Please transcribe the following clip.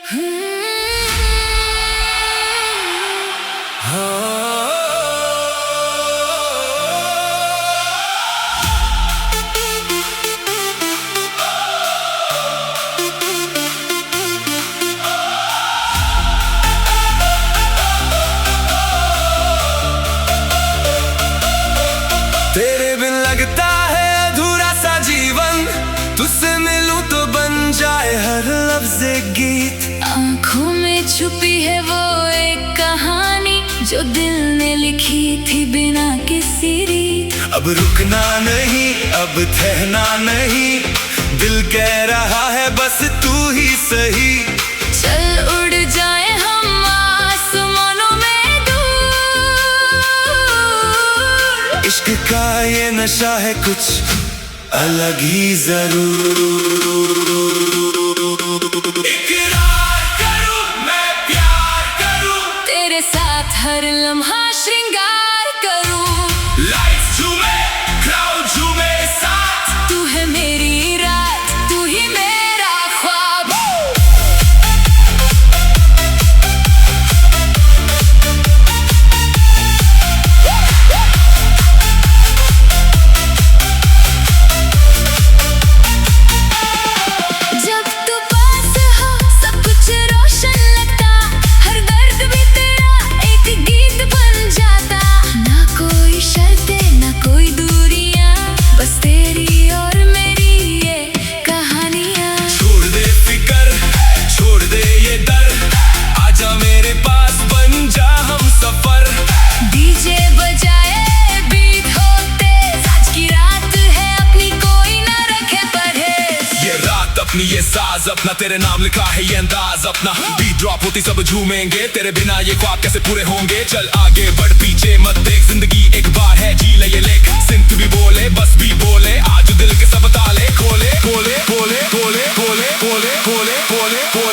तेरे बिन लगता है अधूरा सा जीवन, तुझसे मिलूं तो बन जाए हर लफ्ज़ एक गीत। आँखों में छुपी है वो एक कहानी जो दिल ने लिखी थी बिना किसी रीत। अब रुकना नहीं, अब ठहरना नहीं, दिल कह रहा है बस तू ही सही। चल उड़ जाए हम आसमानों में दूर। इश्क का ये नशा है कुछ अलग ही जरूर। इकरार करूं मैं प्यार करूं, तेरे साथ हर लम्हा श्रृंगार करूं। लाइट्स झूमे क्राउड झूमे साथ, तू है मेरी रात, तू ही मेरा ख्वाब। जब तू पास हो सब कुछ रोशन लगता, हर दर्द भी तेरा एक गीत बन जाता। ना कोई शर्तें ना कोई दूरियां, बस तेरी और मेरी ये कहानियां। छोड़ दे फिकर छोड़ दे ये डर, आजा मेरे पास बन जा हम सफर। डीजे बजाए बीट हो तेज, आज की रात है अपनी कोई ना रखे परहेज। ये रात अपनी ये साज अपना, तेरे नाम लिखा है ये अंदाज अपना। बीट ड्रॉप होती सब झूमेंगे, तेरे बिना ये ख्वाब कैसे पूरे होंगे। चल आगे बढ़ पीछे मत देख, जिंदगी एक बार है जी ले ये लेख। सिंथ भी बोले बस भी बोले, आज दिल के सब ताले खोले खोले खोले खोले खोले खोले खोले खोले खोले।